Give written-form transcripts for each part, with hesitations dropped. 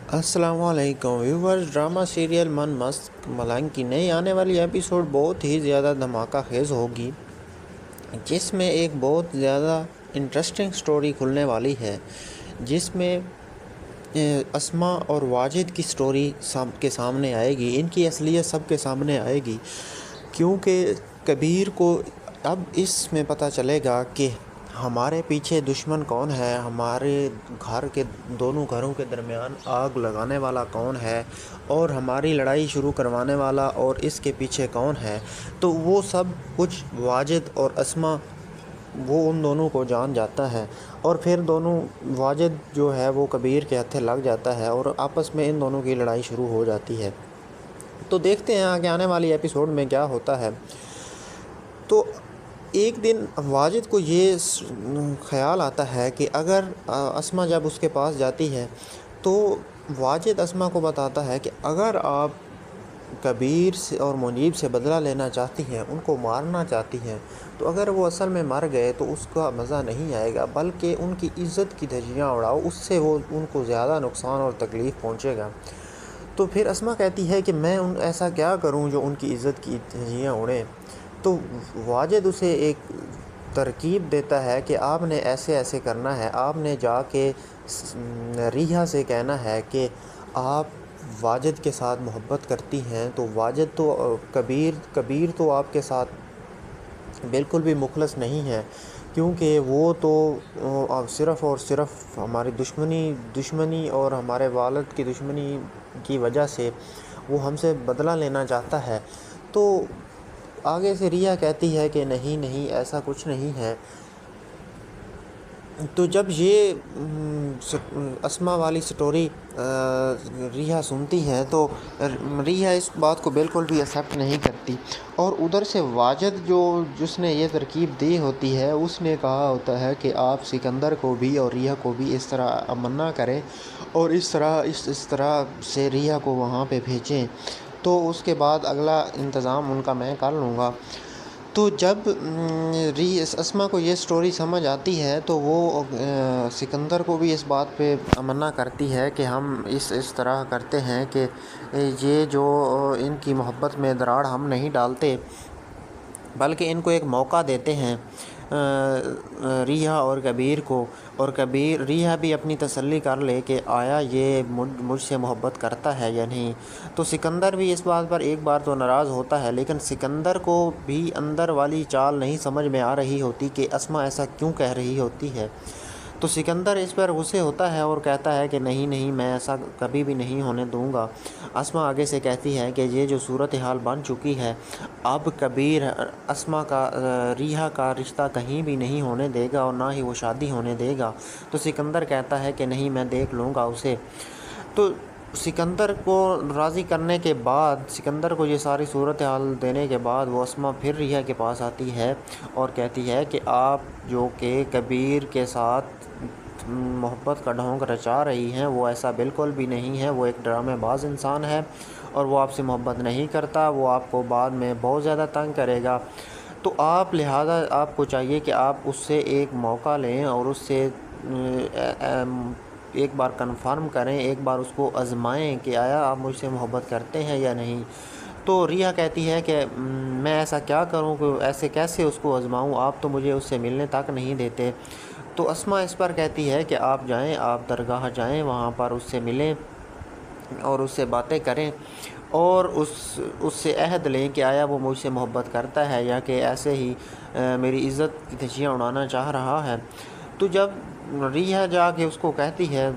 السلام علیکم viewers, drama serial من مست ملنگ کی نئی آنے والی ایپیسوڈ بہت ہی زیادہ دھماکہ خیز ہوگی، جس میں ایک بہت زیادہ انٹرسٹنگ سٹوری کھلنے والی ہے، جس میں اسما اور واجد کی سٹوری سب کے سامنے آئے گی۔ ان کی اصلیت سب کے سامنے آئے گی، کیونکہ کبیر کو اب اس میں پتہ چلے گا کہ ہمارے پیچھے دشمن کون ہے، ہمارے گھر کے دونوں گھروں کے درمیان آگ لگانے والا کون ہے، اور ہماری لڑائی شروع کروانے والا اور اس کے پیچھے کون ہے۔ تو وہ سب کچھ واجد اور اسما وہ ان دونوں کو جان جاتا ہے، اور پھر واجد جو ہے وہ کبیر کے ہتھے لگ جاتا ہے اور آپس میں ان دونوں کی لڑائی شروع ہو جاتی ہے۔ تو دیکھتے ہیں آگے آنے والی ایپیسوڈ میں کیا ہوتا ہے۔ تو ایک دن واجد کو یہ خیال آتا ہے کہ اگر اسما جب اس کے پاس جاتی ہے تو واجد اسما کو بتاتا ہے کہ اگر آپ کبیر سے اور منیب سے بدلہ لینا چاہتی ہیں، ان کو مارنا چاہتی ہیں، تو اگر وہ اصل میں مر گئے تو اس کا مزہ نہیں آئے گا، بلکہ ان کی عزت کی دھجیاں اڑاؤ، اس سے وہ ان کو زیادہ نقصان اور تکلیف پہنچے گا۔ تو پھر اسما کہتی ہے کہ میں ایسا کیا کروں جو ان کی عزت کی دھجیاں اڑیں۔ تو واجد اسے ایک ترکیب دیتا ہے کہ آپ نے ایسے ایسے کرنا ہے، آپ نے جا کے ریحا سے کہنا ہے کہ آپ واجد کے ساتھ محبت کرتی ہیں، تو واجد تو کبیر تو آپ کے ساتھ بالکل بھی مخلص نہیں ہے، کیونکہ وہ تو صرف اور صرف ہماری دشمنی اور ہمارے والد کی دشمنی کی وجہ سے وہ ہم سے بدلہ لینا چاہتا ہے۔ تو آگے سے ریحا کہتی ہے کہ نہیں ایسا کچھ نہیں ہے۔ تو جب یہ اسما والی سٹوری ریحا سنتی ہے تو ریحا اس بات کو بالکل بھی ایکسیپٹ نہیں کرتی، اور ادھر سے واجد جس نے یہ ترکیب دی ہوتی ہے، اس نے کہا ہوتا ہے کہ آپ سکندر کو بھی اور ریحا کو بھی اس طرح منع کریں اور اس طرح سے ریحا کو وہاں پہ بھیجیں، تو اس کے بعد اگلا انتظام ان کا میں کر لوں گا۔ تو جب اسما کو یہ سٹوری سمجھ آتی ہے تو وہ سکندر کو بھی اس بات پہ منع کرتی ہے کہ ہم اس طرح کرتے ہیں کہ یہ جو ان کی محبت میں دراڑ ہم نہیں ڈالتے، بلکہ ان کو ایک موقع دیتے ہیں، ریحا اور کبیر کو، اور ریحا بھی اپنی تسلی کر لے کہ آیا یہ مجھ سے محبت کرتا ہے یا نہیں۔ تو سکندر بھی اس بات پر ایک بار تو ناراض ہوتا ہے، لیکن سکندر کو بھی اندر والی چال نہیں سمجھ میں آ رہی ہوتی کہ اسما ایسا کیوں کہہ رہی ہوتی ہے۔ تو سکندر اس پر غصے ہوتا ہے اور کہتا ہے کہ نہیں میں ایسا کبھی بھی نہیں ہونے دوں گا۔ اسما آگے سے کہتی ہے کہ یہ جو صورتحال بن چکی ہے، اب کبیر اسما کا ریحا کا رشتہ کہیں بھی نہیں ہونے دے گا اور نہ ہی وہ شادی ہونے دے گا۔ تو سکندر کہتا ہے کہ نہیں، میں دیکھ لوں گا اسے۔ تو سکندر کو راضی کرنے کے بعد، سکندر کو یہ ساری صورتحال دینے کے بعد، وہ اسما پھر ریحا کے پاس آتی ہے اور کہتی ہے کہ آپ جو کہ کبیر کے ساتھ محبت کا ڈھونگ رچا رہی ہیں، وہ ایسا بالکل بھی نہیں ہے، وہ ایک ڈرامے باز انسان ہے اور وہ آپ سے محبت نہیں کرتا، وہ آپ کو بعد میں بہت زیادہ تنگ کرے گا۔ تو لہٰذا آپ کو چاہیے کہ آپ اس سے ایک موقع لیں اور اس سے ایک بار کنفرم کریں، ایک بار اس کو آزمائیں کہ آیا آپ مجھ سے محبت کرتے ہیں یا نہیں۔ تو ریحا کہتی ہے کہ میں ایسا کیا کروں کہ ایسے کیسے اس کو آزماؤں، آپ تو مجھے اس سے ملنے تک نہیں دیتے۔ تو اسما اس پر کہتی ہے کہ آپ جائیں، آپ درگاہ جائیں، وہاں پر اس سے ملیں اور اس سے باتیں کریں اور اس سے عہد لیں کہ آیا وہ مجھ سے محبت کرتا ہے یا کہ ایسے ہی میری عزت کی دھجیاں اڑانا چاہ رہا ہے۔ تو جب ریحا جا کے اس کو کہتی ہے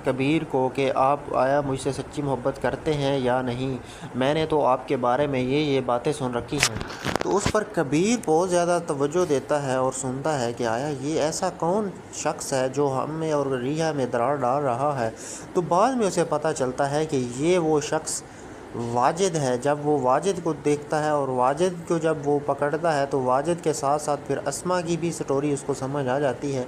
کبیر کو کہ آپ آیا مجھ سے سچی محبت کرتے ہیں یا نہیں، میں نے تو آپ کے بارے میں یہ باتیں سن رکھی ہیں، تو اس پر کبیر بہت زیادہ توجہ دیتا ہے اور سنتا ہے کہ آیا یہ ایسا کون شخص ہے جو ہم میں اور ریحا میں دراڑ ڈال رہا ہے۔ تو بعد میں اسے پتہ چلتا ہے کہ یہ وہ شخص واجد ہے۔ جب وہ واجد کو دیکھتا ہے اور واجد کو جب وہ پکڑتا ہے تو واجد کے ساتھ ساتھ پھر اسما کی بھی سٹوری اس کو سمجھ آ جاتی ہے